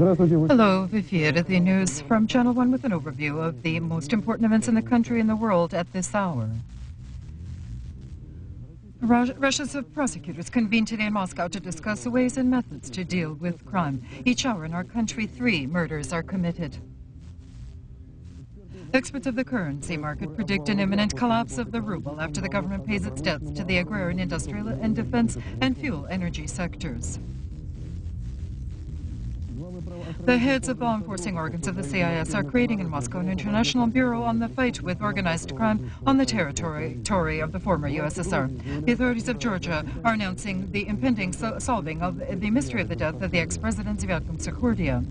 Hello, Vivir, the news from Channel 1 with an overview of the most important events in the country and the world at this hour. Russia's prosecutors convened today in Moscow to discuss ways and methods to deal with crime. Each hour in our country, 3 murders are committed. Experts of the currency market predict an imminent collapse of the ruble after the government pays its debts to the agrarian, industrial, and defense and fuel energy sectors. The heads of law enforcing organs of the CIS are creating in Moscow an international bureau on the fight with organized crime on the territory of the former USSR. The authorities of Georgia are announcing the impending solving of the mystery of the death of the ex-president Zviatkov Sakhurdia.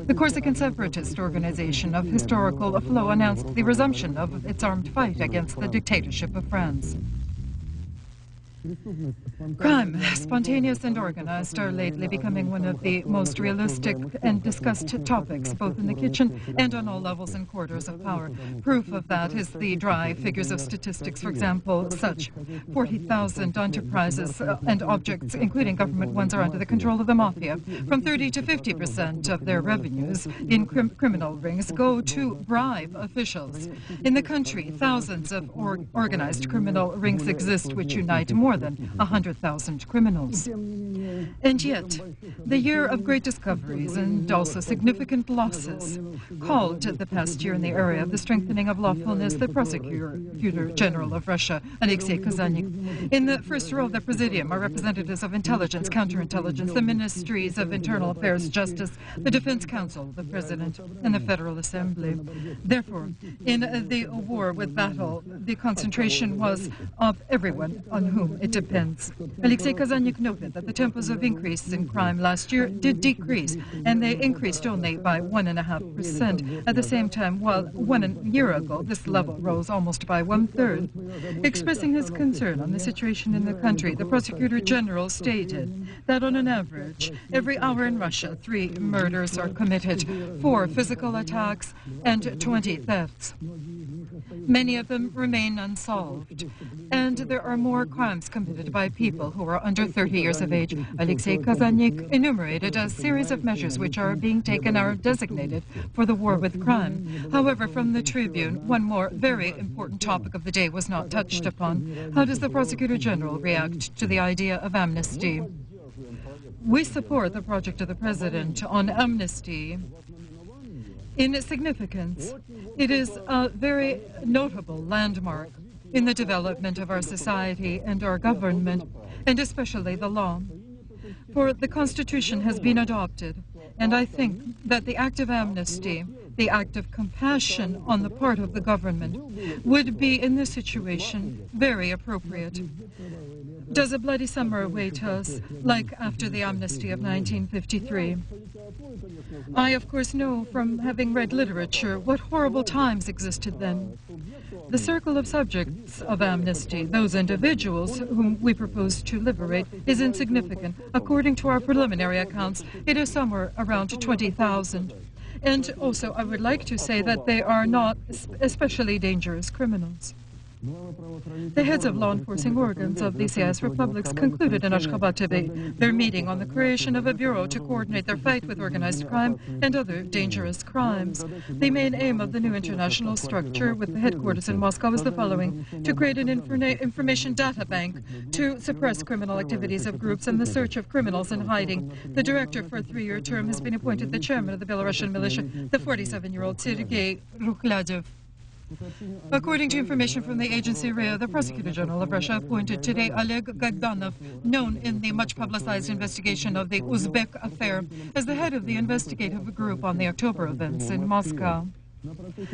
The Corsican separatist organization of historical flow announced the resumption of its armed fight against the dictatorship of France. Crime, spontaneous and organized, are lately becoming one of the most realistic and discussed topics, both in the kitchen and on all levels and quarters of power. Proof of that is the dry figures of statistics. For example, such 40,000 enterprises and objects, including government ones, are under the control of the mafia. From 30 to 50% of their revenues in criminal rings go to bribe officials. In the country, thousands of organized criminal rings exist, which unite more than 100,000 criminals. And yet, the year of great discoveries and also significant losses called the past year in the area of the strengthening of lawfulness the Prosecutor General of Russia, Alexei Kazanyak. In the first row of the Presidium are representatives of intelligence, counterintelligence, the Ministries of Internal Affairs, Justice, the Defense Council, the President, and the Federal Assembly. Therefore, in the war with battle, the concentration was of everyone on whom it depends. Alexei Kazanyak noted that the tempos of increase in crime last year did decrease, and they increased only by 1.5%. At the same time, while 1 year ago, this level rose almost by 1/3. Expressing his concern on the situation in the country, the Prosecutor General stated that on an average, every hour in Russia, 3 murders are committed, 4 physical attacks, and 20 thefts. Many of them remain unsolved, and there are more crimes committed by people who are under 30 years of age. Alexei Kazanyak enumerated a series of measures which are being taken or designated for the war with crime. However, from the Tribune, one more very important topic of the day was not touched upon. How does the Prosecutor General react to the idea of amnesty? We support the project of the President on amnesty. In significance, it is a very notable landmark in the development of our society and our government, and especially the law. For the Constitution has been adopted, and I think that the act of amnesty, the act of compassion on the part of the government, would be in this situation very appropriate. Does a bloody summer await us, like after the amnesty of 1953? I, of course, know from having read literature what horrible times existed then. The circle of subjects of amnesty, those individuals whom we propose to liberate, is insignificant. According to our preliminary accounts, it is somewhere around 20,000. And also, I would like to say that they are not especially dangerous criminals. The heads of law enforcing organs of the CIS republics concluded in Ashgabat today their meeting on the creation of a bureau to coordinate their fight with organized crime and other dangerous crimes. The main aim of the new international structure with the headquarters in Moscow is the following: to create an information data bank to suppress criminal activities of groups and the search of criminals in hiding. The director for a 3-year term has been appointed the chairman of the Belarusian militia, the 47-year-old Sergei Rukhladev. According to information from the agency RIA, the Prosecutor General of Russia appointed today Oleg Gagdanov, known in the much-publicized investigation of the Uzbek affair, as the head of the investigative group on the October events in Moscow.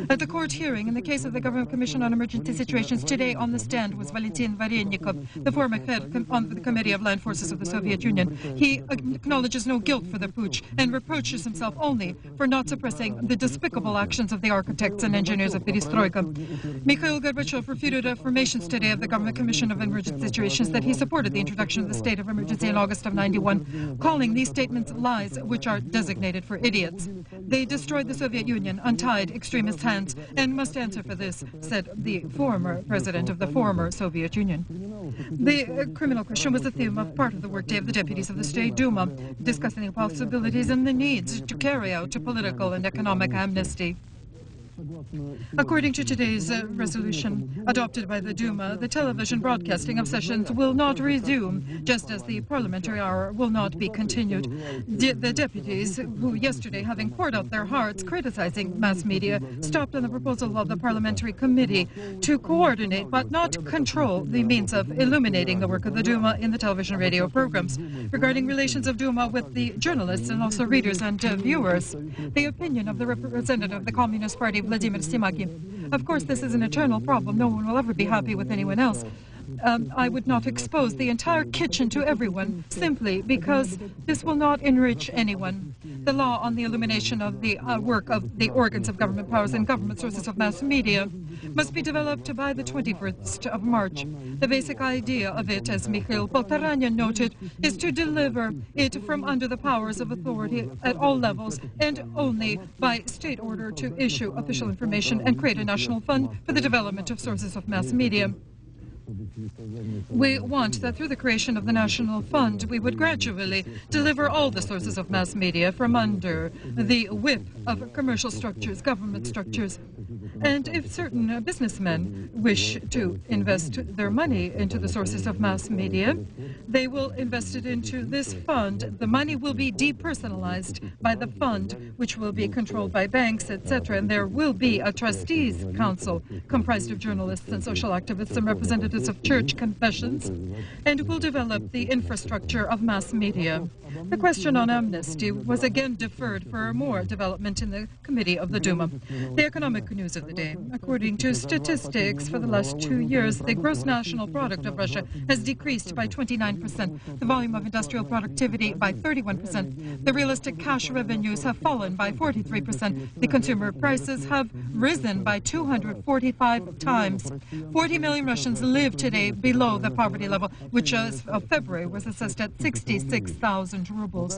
At the court hearing in the case of the Government Commission on Emergency Situations, today on the stand was Valentin Varennikov, the former head on the Committee of Land Forces of the Soviet Union. He acknowledges no guilt for the putsch and reproaches himself only for not suppressing the despicable actions of the architects and engineers of Perestroika. Mikhail Gorbachev refuted affirmations today of the Government Commission of Emergency Situations that he supported the introduction of the state of emergency in August of '91, calling these statements lies which are designated for idiots. They destroyed the Soviet Union, untied extremist hands, and must answer for this, said the former president of the former Soviet Union. The criminal question was the theme of part of the workday of the deputies of the State Duma, discussing the possibilities and the needs to carry out a political and economic amnesty. According to today's resolution adopted by the Duma, the television broadcasting of sessions will not resume, just as the parliamentary hour will not be continued. The deputies, who yesterday, having poured out their hearts criticizing mass media, stopped on the proposal of the parliamentary committee to coordinate but not control the means of illuminating the work of the Duma in the television radio programs. Regarding relations of Duma with the journalists and also readers and viewers, the opinion of the representative of the Communist Party, Vladimir Simaki. Of course, this is an eternal problem. No one will ever be happy with anyone else. I would not expose the entire kitchen to everyone simply because this will not enrich anyone. The law on the illumination of the work of the organs of government powers and government sources of mass media must be developed by the 21st of March. The basic idea of it, as Mikhail Poltoranyan noted, is to deliver it from under the powers of authority at all levels and only by state order to issue official information and create a national fund for the development of sources of mass media. We want that through the creation of the National Fund, we would gradually deliver all the sources of mass media from under the whip of commercial structures, government structures. And if certain businessmen wish to invest their money into the sources of mass media, they will invest it into this fund. The money will be depersonalized by the fund, which will be controlled by banks, etc. And there will be a trustees council comprised of journalists and social activists and representatives of church confessions, and will develop the infrastructure of mass media. The question on amnesty was again deferred for more development in the committee of the Duma. The economic news of the day. According to statistics, for the last 2 years, the gross national product of Russia has decreased by 29%, the volume of industrial productivity by 31%, the realistic cash revenues have fallen by 43%, the consumer prices have risen by 245 times. 40 million Russians live today below the poverty level, which as of February was assessed at 66,000 rubles.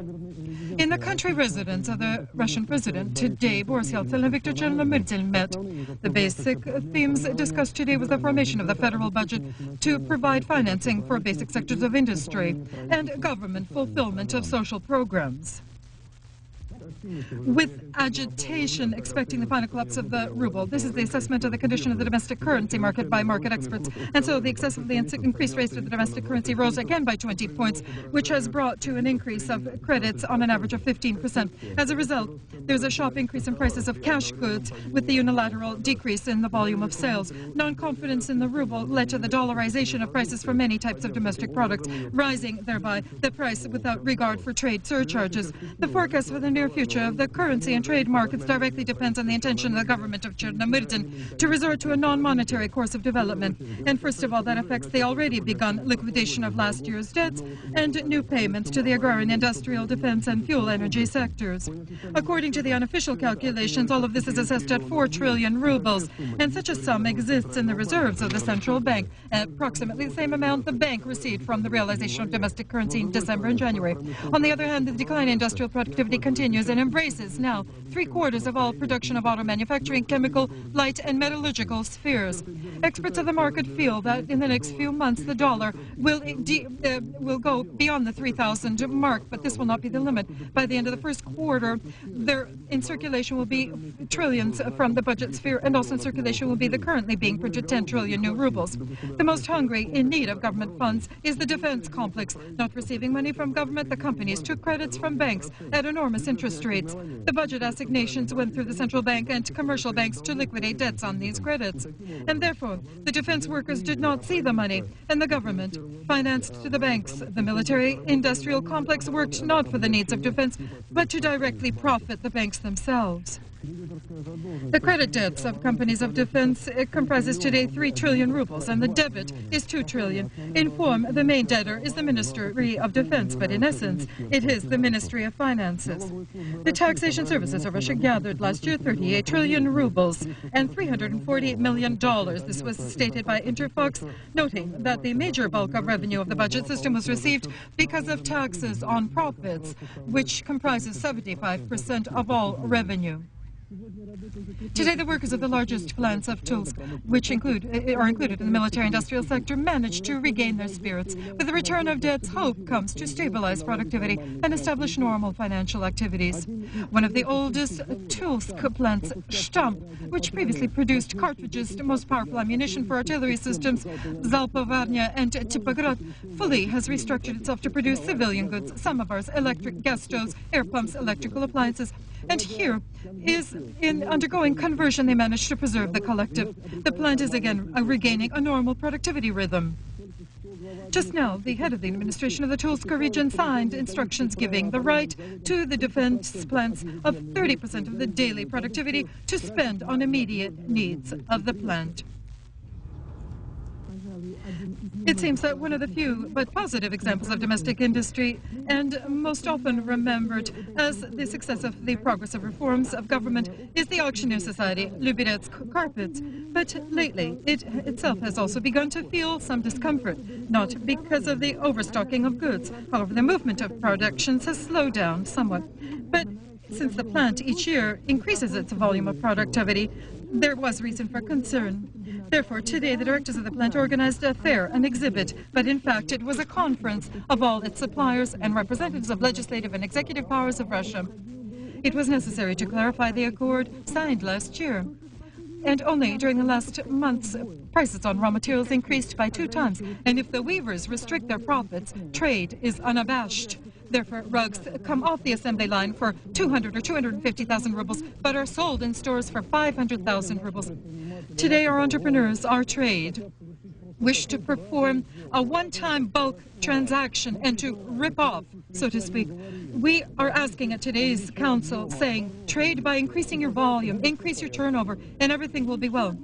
In the country residence of the Russian president, today Boris Yeltsin and Viktor Chernomyrdin met. The basic themes discussed today was the formation of the federal budget to provide financing for basic sectors of industry and government fulfillment of social programs. With agitation expecting the final collapse of the ruble. This is the assessment of the condition of the domestic currency market by market experts. And so the excessively increased rates of the domestic currency rose again by 20 points, which has brought to an increase of credits on an average of 15%. As a result, there's a sharp increase in prices of cash goods with the unilateral decrease in the volume of sales. Non-confidence in the ruble led to the dollarization of prices for many types of domestic products, rising thereby the price without regard for trade surcharges. The forecast for the near future of the currency and trade markets directly depends on the intention of the government of Chernomyrdin to resort to a non-monetary course of development. And first of all, that affects the already begun liquidation of last year's debts and new payments to the agrarian, industrial, defense and fuel energy sectors. According to the unofficial calculations, all of this is assessed at 4 trillion rubles, and such a sum exists in the reserves of the central bank, approximately the same amount the bank received from the realization of domestic currency in December and January. On the other hand, the decline in industrial productivity continues and embraces now 3/4 of all production of auto manufacturing, chemical, light and metallurgical spheres. Experts of the market feel that in the next few months the dollar will go beyond the 3,000 mark, but this will not be the limit. By the end of the first quarter, there in circulation will be trillions from the budget sphere, and also in circulation will be the currently being printed 10 trillion new rubles. The most hungry in need of government funds is the defense complex. Not receiving money from government, the companies took credits from banks at enormous interest rates. The budget assignations went through the central bank and commercial banks to liquidate debts on these credits. And therefore, the defense workers did not see the money, and the government financed to the banks. The military-industrial complex worked not for the needs of defense, but to directly profit the banks themselves. The credit debts of companies of defense comprises today 3 trillion rubles, and the debit is 2 trillion. In form, the main debtor is the Ministry of Defense, but in essence, it is the Ministry of Finances. The taxation services of Russia gathered last year 38 trillion rubles and $348 million. This was stated by Interfox, noting that the major bulk of revenue of the budget system was received because of taxes on profits, which comprises 75% of all revenue. Today, the workers of the largest plants of Tulsk, which are included in the military-industrial sector, managed to regain their spirits. With the return of debts, hope comes to stabilize productivity and establish normal financial activities. One of the oldest Tulsk plants, Stamp, which previously produced cartridges, the most powerful ammunition for artillery systems, Zalpovarnia and Tipograd, fully has restructured itself to produce civilian goods, samovars, electric gas stoves, air pumps, electrical appliances. And here is, in undergoing conversion, they managed to preserve the collective. The plant is again regaining a normal productivity rhythm. Just now, the head of the administration of the Tulsk region signed instructions giving the right to the defense plants of 30% of the daily productivity to spend on immediate needs of the plant. It seems that one of the few but positive examples of domestic industry, and most often remembered as the success of the progressive reforms of government, is the auctioneer society, Lubirets Carpets. But lately, it itself has also begun to feel some discomfort, not because of the overstocking of goods. However, the movement of productions has slowed down somewhat. But since the plant each year increases its volume of productivity, there was reason for concern. Therefore, today the directors of the plant organized a fair, an exhibit, but in fact it was a conference of all its suppliers and representatives of legislative and executive powers of Russia. It was necessary to clarify the accord signed last year. And only during the last months, prices on raw materials increased by 2 times. And if the weavers restrict their profits, trade is unabashed. Therefore, rugs come off the assembly line for 200 or 250,000 rubles, but are sold in stores for 500,000 rubles. Today, our entrepreneurs, our trade, wish to perform a one-time bulk transaction and to rip off, so to speak. We are asking at today's council, saying, trade by increasing your volume, increase your turnover, and everything will be well.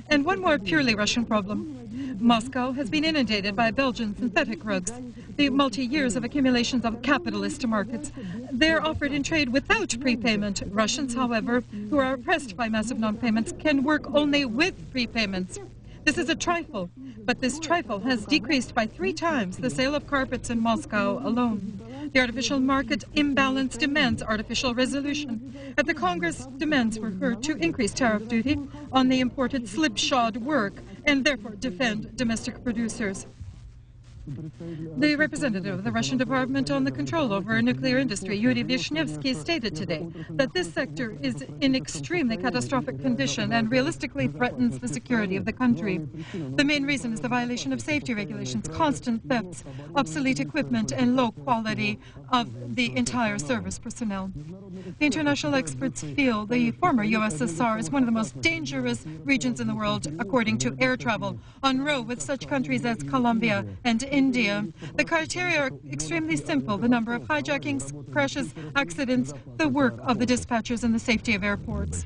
And one more purely Russian problem. Moscow has been inundated by Belgian synthetic rugs. The multi-years of accumulations of capitalist markets. They're offered in trade without prepayment. Russians, however, who are oppressed by massive non-payments, can work only with prepayments. This is a trifle, but this trifle has decreased by 3 times the sale of carpets in Moscow alone. The artificial market imbalance demands artificial resolution. At the Congress, demands were heard to increase tariff duty on the imported slipshod work and therefore defend domestic producers. The representative of the Russian Department on the Control over Nuclear Industry, Yuri Vishnevsky, stated today that this sector is in extremely catastrophic condition and realistically threatens the security of the country. The main reason is the violation of safety regulations, constant thefts, obsolete equipment, and low quality of the entire service personnel. The international experts feel the former USSR is one of the most dangerous regions in the world, according to air travel, on row with such countries as Colombia and India. The criteria are extremely simple: the number of hijackings, crashes, accidents, the work of the dispatchers, and the safety of airports.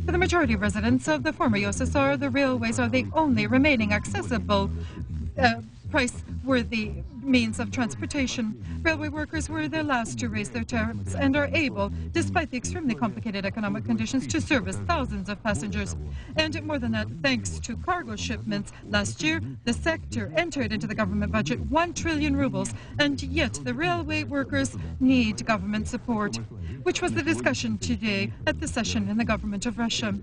For the majority of residents of the former USSR, the railways are the only remaining accessible price-worthy means of transportation. Railway workers were the last to raise their tariffs and are able, despite the extremely complicated economic conditions, to service thousands of passengers. And more than that, thanks to cargo shipments, last year the sector entered into the government budget 1 trillion rubles, and yet the railway workers need government support, which was the discussion today at the session in the government of Russia.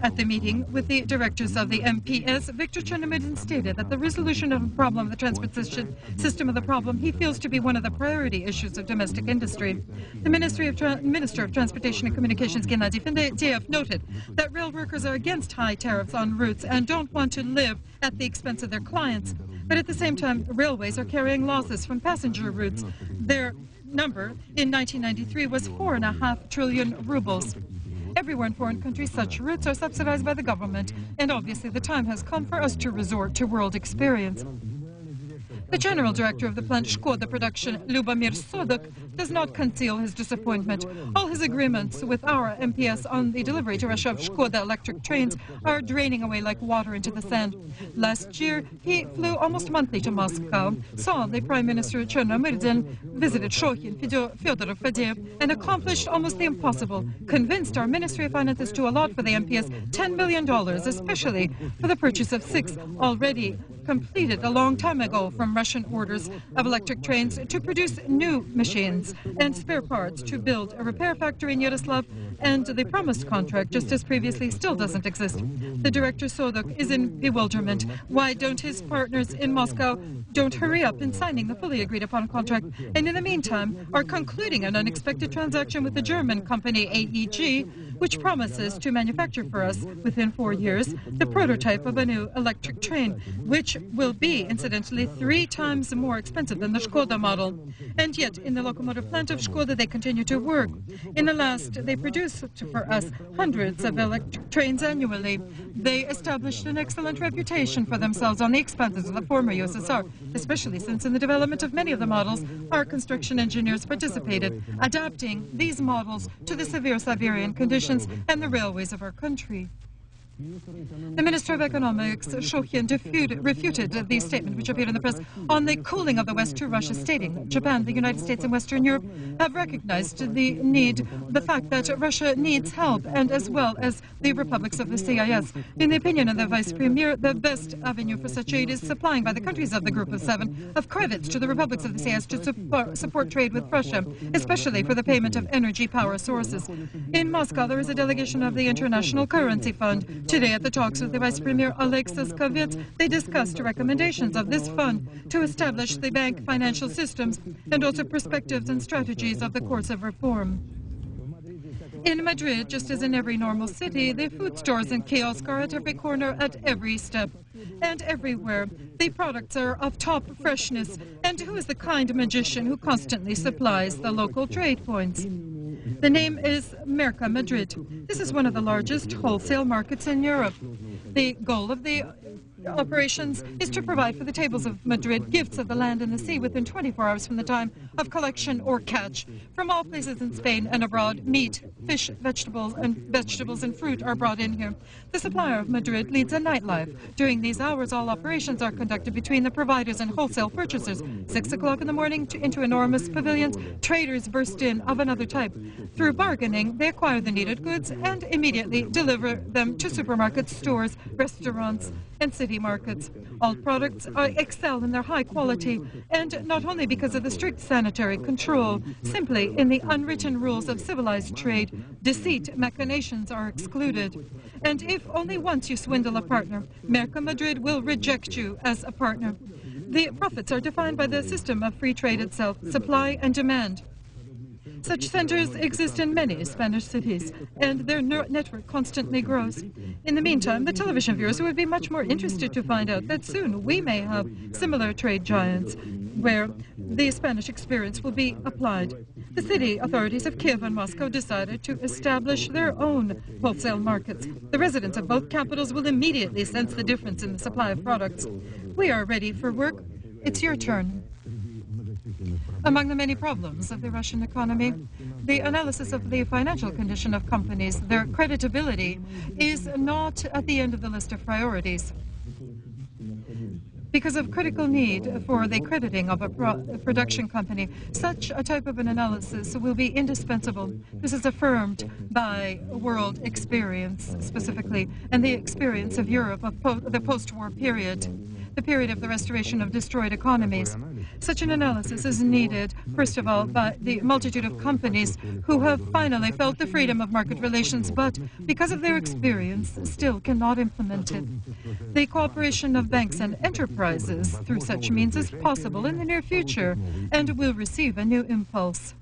At the meeting with the directors of the MPS, Viktor Chernomyrdin stated that the resolution of the problem of the transport system of the problem he feels to be one of the priority issues of domestic industry. The Minister of Transportation and Communications, Gennady Fedyaev, noted that rail workers are against high tariffs on routes and don't want to live at the expense of their clients. But at the same time, railways are carrying losses from passenger routes. Their number in 1993 was 4.5 trillion rubles. Everywhere in foreign countries, such routes are subsidized by the government, and obviously the time has come for us to resort to world experience. The general director of the plant Shkoda production, Lyubomir Sodok, does not conceal his disappointment. All his agreements with our MPS on the delivery to Russia of Shkoda electric trains are draining away like water into the sand. Last year, he flew almost monthly to Moscow, saw the Prime Minister Chernomyrdin, visited Shokhin, Fyodorov, Fedyaev, and accomplished almost the impossible, convinced our Ministry of Finances to allot for the MPS $10 million, especially for the purchase of 6 already completed a long time ago from Russian orders of electric trains to produce new machines. goods and spare parts to build a repair factory in Yaroslav, and the promised contract, just as previously, still doesn't exist. The director Sodok is in bewilderment. Why don't his partners in Moscow don't hurry up in signing the fully agreed upon contract, and in the meantime are concluding an unexpected transaction with the German company AEG, which promises to manufacture for us within 4 years the prototype of a new electric train, which will be, incidentally, 3 times more expensive than the Skoda model. And yet, in the locomotive plant of Skoda, they continue to work. In the last, they produced for us hundreds of electric trains annually. They established an excellent reputation for themselves on the expanses of the former USSR, especially since in the development of many of the models, our construction engineers participated, adapting these models to the severe Siberian conditions and the railways of our country. The Minister of Economics, Shokhin, refuted the statement which appeared in the press on the cooling of the West to Russia, stating that Japan, the United States and Western Europe have recognized the fact that Russia needs help, and as well as the republics of the CIS. In the opinion of the Vice Premier, the best avenue for such aid is supplying by the countries of the Group of Seven of credits to the republics of the CIS to support trade with Russia, especially for the payment of energy power sources. In Moscow, there is a delegation of the International Currency Fund. Today, at the talks with the Vice Premier Alexis Kovets, they discussed recommendations of this fund to establish the bank financial systems and also perspectives and strategies of the course of reform. In Madrid, just as in every normal city, the food stores and kiosks are at every corner, at every step. And everywhere, the products are of top freshness. And who is the kind magician who constantly supplies the local trade points? The name is Merca Madrid. This is one of the largest wholesale markets in Europe. The goal of the operations is to provide for the tables of Madrid gifts of the land and the sea within 24 hours from the time of collection or catch. From all places in Spain and abroad, meat, fish, vegetables and fruit are brought in here. The supplier of Madrid leads a nightlife. During these hours, all operations are conducted between the providers and wholesale purchasers. 6 o'clock in the morning, into enormous pavilions, traders burst in of another type. Through bargaining, they acquire the needed goods and immediately deliver them to supermarkets, stores, restaurants, and city markets. All products excel in their high quality, and not only because of the strict sanitary control, simply in the unwritten rules of civilized trade, deceit, machinations are excluded. And if only once you swindle a partner, Merca Madrid will reject you as a partner. The profits are defined by the system of free trade itself, supply and demand. Such centers exist in many Spanish cities, and their network constantly grows. In the meantime, the television viewers would be much more interested to find out that soon we may have similar trade giants, where the Spanish experience will be applied. The city authorities of Kiev and Moscow decided to establish their own wholesale markets. The residents of both capitals will immediately sense the difference in the supply of products. We are ready for work. It's your turn. Among the many problems of the Russian economy, the analysis of the financial condition of companies, their creditability, is not at the end of the list of priorities. Because of critical need for the crediting of a production company, such a type of an analysis will be indispensable. This is affirmed by world experience specifically, and the experience of Europe of the post-war period, the period of the restoration of destroyed economies. Such an analysis is needed, first of all, by the multitude of companies who have finally felt the freedom of market relations, but because of their experience, still cannot implement it. The cooperation of banks and enterprises through such means is possible in the near future and will receive a new impulse.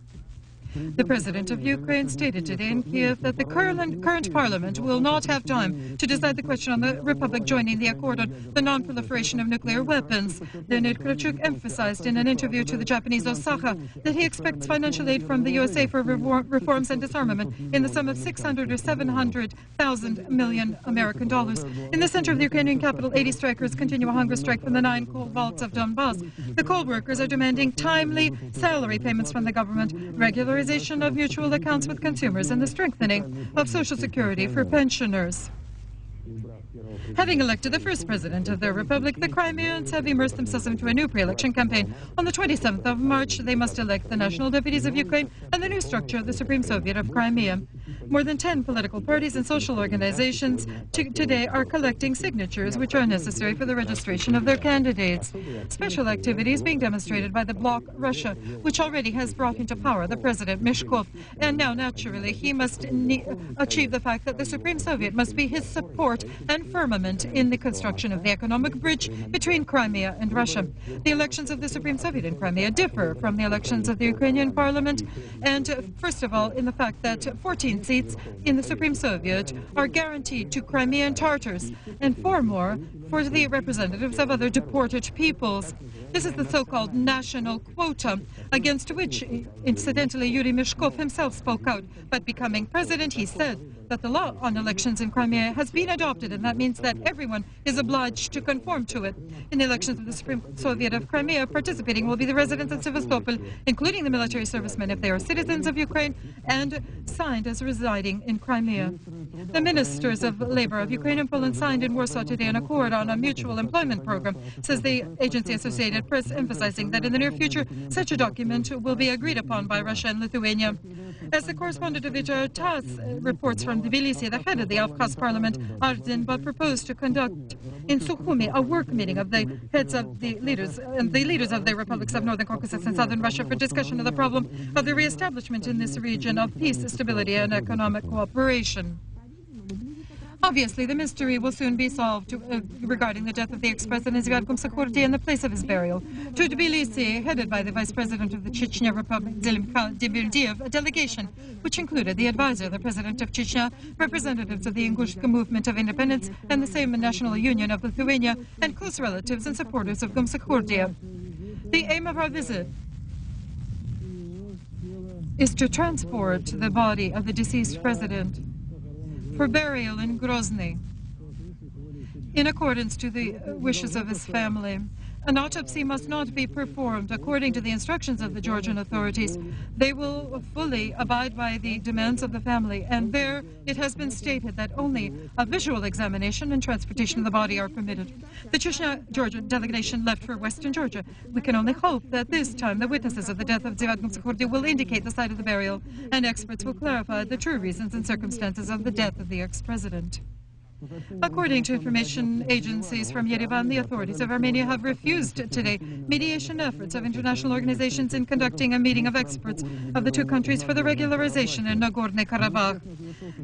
The President of Ukraine stated today in Kiev that the current parliament will not have time to decide the question on the Republic joining the accord on the non-proliferation of nuclear weapons. Leonid Kravchuk emphasized in an interview to the Japanese Osaka that he expects financial aid from the USA for reforms and disarmament in the sum of 600 or 700,000 million American dollars. In the center of the Ukrainian capital, 80 strikers continue a hunger strike from the 9 coal vaults of Donbass. The coal workers are demanding timely salary payments from the government, regularization of mutual accounts with consumers, and the strengthening of Social Security for pensioners. Having elected the first president of their republic, the Crimeans have immersed themselves into a new pre-election campaign. On the 27th of March, they must elect the national deputies of Ukraine and the new structure of the Supreme Soviet of Crimea. More than 10 political parties and social organizations today are collecting signatures which are necessary for the registration of their candidates. Special activities being demonstrated by the bloc Russia, which already has brought into power the president Meshkov, and now naturally he must achieve the fact that the Supreme Soviet must be his support and firmament in the construction of the economic bridge between Crimea and Russia. The elections of the Supreme Soviet in Crimea differ from the elections of the Ukrainian parliament, and first of all in the fact that 14 seats in the Supreme Soviet are guaranteed to Crimean Tartars and 4 more for the representatives of other deported peoples. This is the so-called national quota, against which, incidentally, Yuri Meshkov himself spoke out. But becoming president, he said that the law on elections in Crimea has been adopted, and that means that everyone is obliged to conform to it. In the elections of the Supreme Soviet of Crimea, participating will be the residents of Sevastopol, including the military servicemen if they are citizens of Ukraine and signed as residing in Crimea. The ministers of labor of Ukraine and Poland signed in Warsaw today an accord on a mutual employment program, says the agency Associated Press, emphasizing that in the near future such a document will be agreed upon by Russia and Lithuania. As the correspondent of TASS reports from Tbilisi, the head of the Abkhaz parliament, Arden, proposed to conduct in Sukhumi a work meeting of the heads of the leaders of the republics of Northern Caucasus and Southern Russia for discussion of the problem of the re-establishment in this region of peace, stability and economic cooperation. Obviously, the mystery will soon be solved regarding the death of the ex-president Ziad Gumsakhurdi and the place of his burial. To Tbilisi, headed by the vice president of the Chechnya Republic, Zelimkhan Demir, a delegation which included the advisor, the president of Chechnya, representatives of the Ingushka Movement of Independence and the Sejm National Union of Lithuania, and close relatives and supporters of Gumsakhurdi. The aim of our visit is to transport the body of the deceased president for burial in Grozny, in accordance to the wishes of his family. An autopsy must not be performed according to the instructions of the Georgian authorities. They will fully abide by the demands of the family, and there it has been stated that only a visual examination and transportation of the body are permitted. The Chechnya Georgian delegation left for Western Georgia. We can only hope that this time the witnesses of the death of Ziad Gumsakhurdi will indicate the site of the burial, and experts will clarify the true reasons and circumstances of the death of the ex-president. According to information agencies from Yerevan, the authorities of Armenia have refused today mediation efforts of international organizations in conducting a meeting of experts of the two countries for the regularization in Nagorno-Karabakh.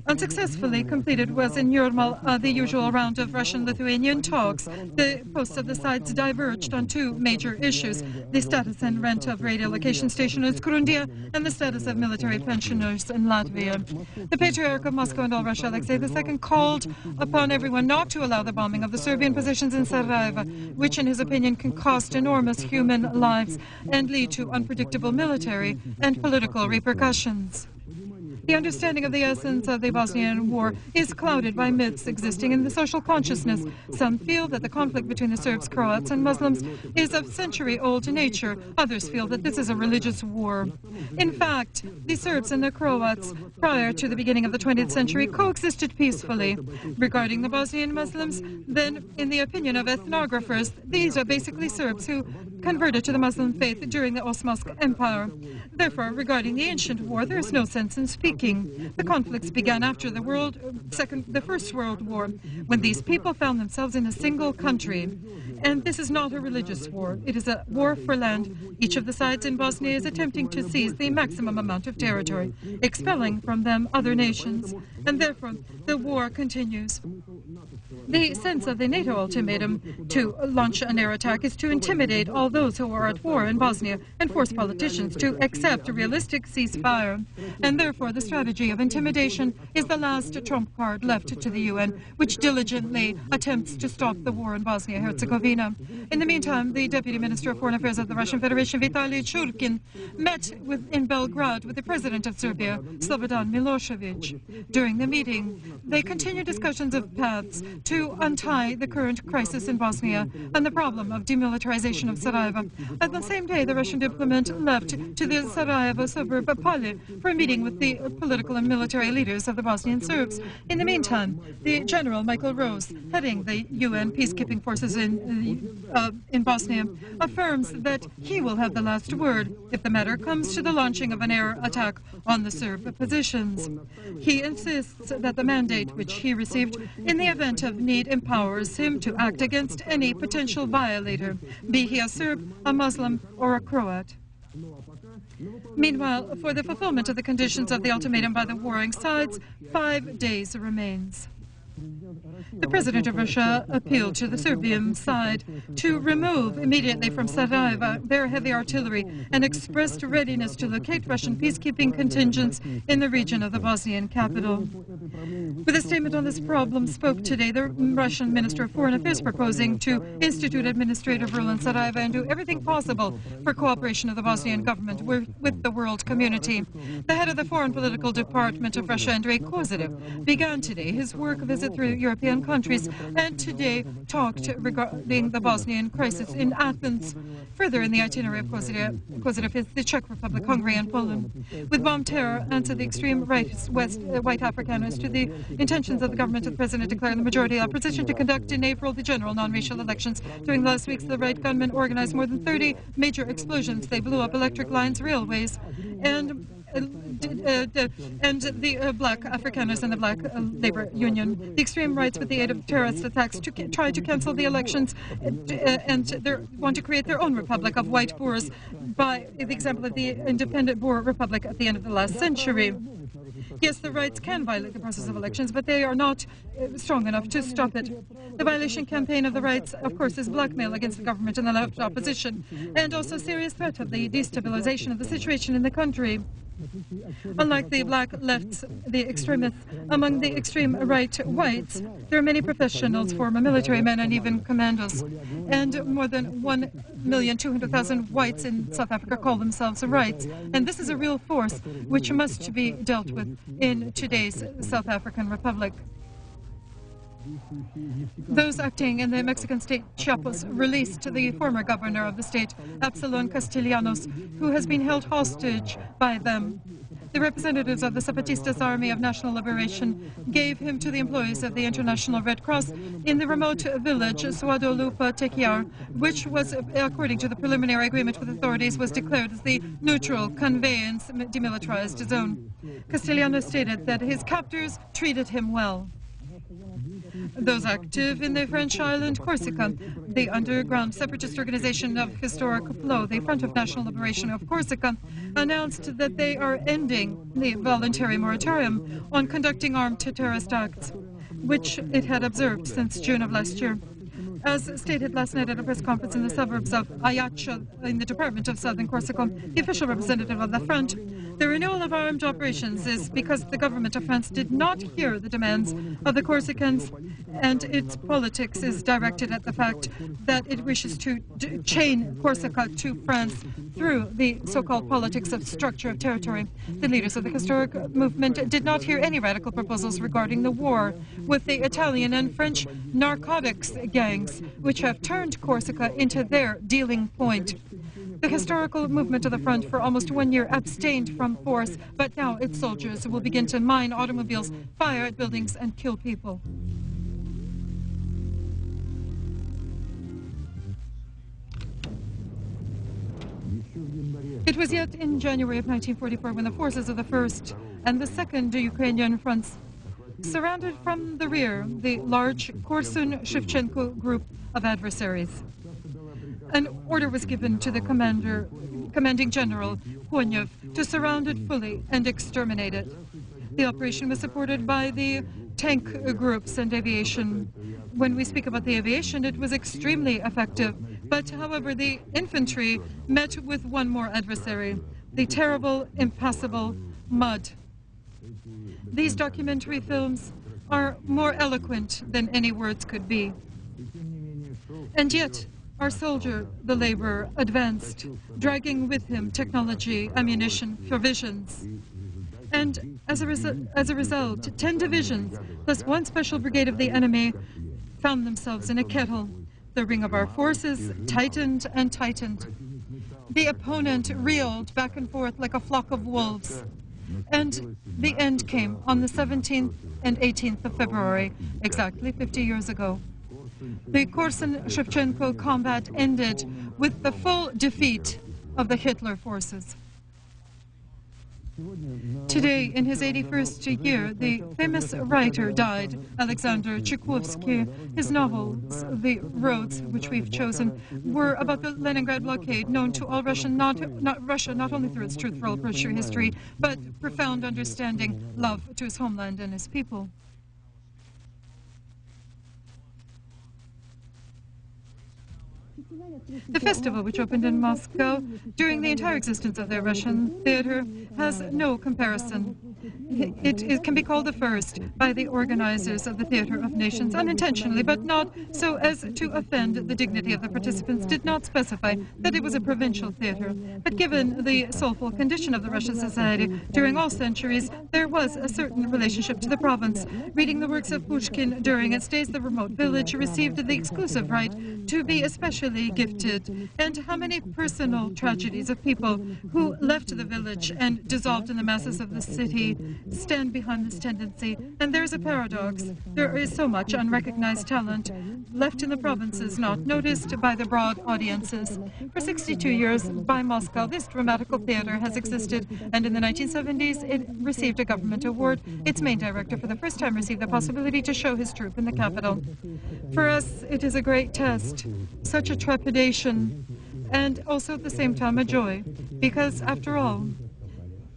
Unsuccessfully completed was in Yurmal the usual round of Russian-Lithuanian talks. The posts of the sides diverged on 2 major issues: the status and rent of radio location station in Skrundia and the status of military pensioners in Latvia. The Patriarch of Moscow and all Russia, Alexei II, called upon everyone not to allow the bombing of the Serbian positions in Sarajevo, which in his opinion can cost enormous human lives and lead to unpredictable military and political repercussions. The understanding of the essence of the Bosnian War is clouded by myths existing in the social consciousness. Some feel that the conflict between the Serbs, Croats and Muslims is of century-old nature. Others feel that this is a religious war. In fact, the Serbs and the Croats, prior to the beginning of the 20th century, coexisted peacefully. Regarding the Bosnian Muslims, then, in the opinion of ethnographers, these are basically Serbs who converted to the Muslim faith during the Ottoman Empire. Therefore, regarding the ancient war, there is no sense in speaking. The conflicts began after the First World War, when these people found themselves in a single country. And this is not a religious war. It is a war for land. Each of the sides in Bosnia is attempting to seize the maximum amount of territory, expelling from them other nations. And therefore, the war continues. The sense of the NATO ultimatum to launch an air attack is to intimidate all those who are at war in Bosnia and force politicians to accept a realistic ceasefire. And therefore, the strategy of intimidation is the last trump card left to the UN, which diligently attempts to stop the war in Bosnia-Herzegovina. In the meantime, the Deputy Minister of Foreign Affairs of the Russian Federation, Vitaly Churkin, met in Belgrade with the President of Serbia, Slobodan Milosevic. During the meeting, they continued discussions of paths to untie the current crisis in Bosnia and the problem of demilitarization of Sarajevo Sarajevo. At the same day, the Russian diplomat left to the Sarajevo suburb of Pale for a meeting with the political and military leaders of the Bosnian Serbs. In the meantime, the General Michael Rose, heading the UN peacekeeping forces in Bosnia, affirms that he will have the last word if the matter comes to the launching of an air attack on the Serb positions. He insists that the mandate which he received in the event of need empowers him to act against any potential violator, be he a Serb, a Muslim, or a Croat. Meanwhile, for the fulfillment of the conditions of the ultimatum by the warring sides, 5 days remains. The President of Russia appealed to the Serbian side to remove immediately from Sarajevo their heavy artillery and expressed readiness to locate Russian peacekeeping contingents in the region of the Bosnian capital. With a statement on this problem spoke today the Russian Minister of Foreign Affairs, proposing to institute administrative rule in Sarajevo and do everything possible for cooperation of the Bosnian government with the world community. The head of the Foreign Political Department of Russia, Andrei Kozyrev, began today his work visit through European countries and today talked regarding the Bosnian crisis in Athens. Further in the itinerary of Kozyrev is the Czech Republic, Hungary and Poland. With bomb terror and to the extreme right, white Afrikaners, to the intentions of the government of the president declaring the majority opposition to conduct in April the general non-racial elections. During the last weeks, the right gunmen organized more than 30 major explosions. They blew up electric lines, railways, and the black Afrikaners and the black labor union. The extreme rights, with the aid of terrorist attacks, try to cancel the elections and they want to create their own republic of white Boers by the example of the independent Boer republic at the end of the last century. Yes, the rights can violate the process of elections, but they are not strong enough to stop it. The violation campaign of the rights, of course, is blackmail against the government and the left opposition, and also serious threat of the destabilization of the situation in the country. Unlike the black lefts, the extremists, among the extreme right whites, there are many professionals, former military men, and even commandos. And more than 1,200,000 whites in South Africa call themselves rights. And this is a real force which must be dealt with in today's South African Republic. Those acting in the Mexican state Chiapas released the former governor of the state, Absalon Castellanos, who has been held hostage by them. The representatives of the Zapatistas Army of National Liberation gave him to the employees of the International Red Cross in the remote village Suadolupa Tequiar, which was, according to the preliminary agreement with authorities, was declared as the neutral conveyance demilitarized zone. Castellanos stated that his captors treated him well. Those active in the French island Corsica, the underground separatist organization of historic Flow, the Front of National Liberation of Corsica, announced that they are ending the voluntary moratorium on conducting armed terrorist acts, which it had observed since June of last year. As stated last night at a press conference in the suburbs of Ajaccio in the department of Southern Corsica, the official representative of the front, the renewal of armed operations is because the government of France did not hear the demands of the Corsicans, and its politics is directed at the fact that it wishes to chain Corsica to France through the so-called politics of structure of territory. The leaders of the historic movement did not hear any radical proposals regarding the war with the Italian and French narcotics gangs, which have turned Corsica into their dealing point. The historical movement of the front for almost 1 year abstained from force, but now its soldiers will begin to mine automobiles, fire at buildings, and kill people. It was yet in January of 1944 when the forces of the First and the Second Ukrainian fronts surrounded from the rear the large Korsun-Shevchenko group of adversaries. An order was given to the commanding general, Konyev, to surround it fully and exterminate it. The operation was supported by the tank groups and aviation. When we speak about the aviation, it was extremely effective. But, however, the infantry met with one more adversary, the terrible, impassable mud. These documentary films are more eloquent than any words could be. And yet, our soldier, the laborer, advanced, dragging with him technology, ammunition, provisions. And as a result, 10 divisions plus one special brigade of the enemy found themselves in a kettle, The ring of our forces tightened and tightened. The opponent reeled back and forth like a flock of wolves. And the end came on the 17th and 18th of February, exactly 50 years ago. The Korsun-Shevchenko combat ended with the full defeat of the Hitler forces. Today, in his 81st year, the famous writer died, Alexander Tchaikovsky. His novels, The Roads, which we've chosen, were about the Leningrad blockade, known to all Russia, not only through its truthful Russian history, but profound understanding, love to his homeland and his people. The festival, which opened in Moscow during the entire existence of the Russian theater, has no comparison. It can be called the first by the organizers of the Theater of Nations, unintentionally, but not so as to offend the dignity of the participants, did not specify that it was a provincial theater. But given the soulful condition of the Russian society during all centuries, there was a certain relationship to the province. Reading the works of Pushkin during its days, the remote village received the exclusive right to be especially gifted. And how many personal tragedies of people who left the village and dissolved in the masses of the city stand behind this tendency. And there's a paradox. There is so much unrecognized talent left in the provinces, not noticed by the broad audiences. For 62 years, by Moscow, this dramatical theater has existed, and in the 1970s, it received a government award. Its main director, for the first time, received the possibility to show his troupe in the capital. For us, it is a great test, such a trepidation, and also at the same time a joy, because after all,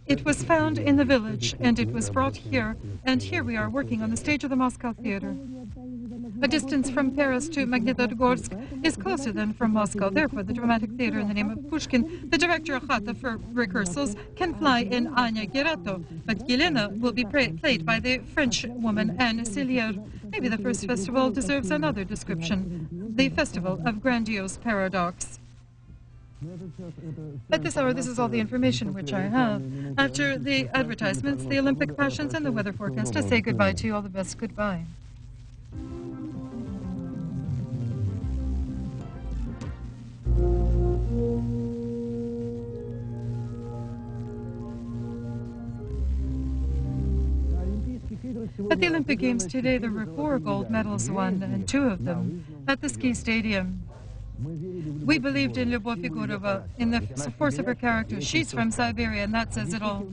it was found in the village, and it was brought here, and here we are working on the stage of the Moscow Theater. A distance from Paris to Magnitogorsk is closer than from Moscow. Therefore, the dramatic theater in the name of Pushkin, the director Khata for rehearsals, can fly in Anya Gerato, but Yelena will be played by the French woman Anne Cillier. Maybe the first festival deserves another description, the Festival of Grandiose Paradox. At this hour, this is all the information which I have. After the advertisements, the Olympic passions, and the weather forecast, I say goodbye to you. All the best. Goodbye. At the Olympic Games today, there were 4 gold medals won, and 2 of them at the ski stadium. We believed in Lyubov Yegorova, in the force of her character. She's from Siberia, and that says it all.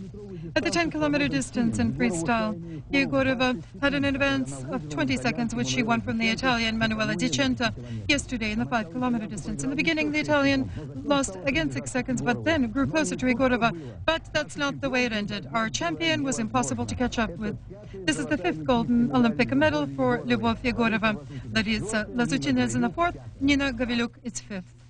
At the 10-kilometer distance in freestyle, Yegorova had an advance of 20 seconds, which she won from the Italian Manuela Di Centa yesterday in the 5-kilometer distance. In the beginning, the Italian lost again 6 seconds, but then grew closer to Yegorova. But that's not the way it ended. Our champion was impossible to catch up with. This is the 5th golden Olympic medal for Lyubov Yegorova. Larisa Lazutina is in the 4th, Nina Gaviluk its 5th.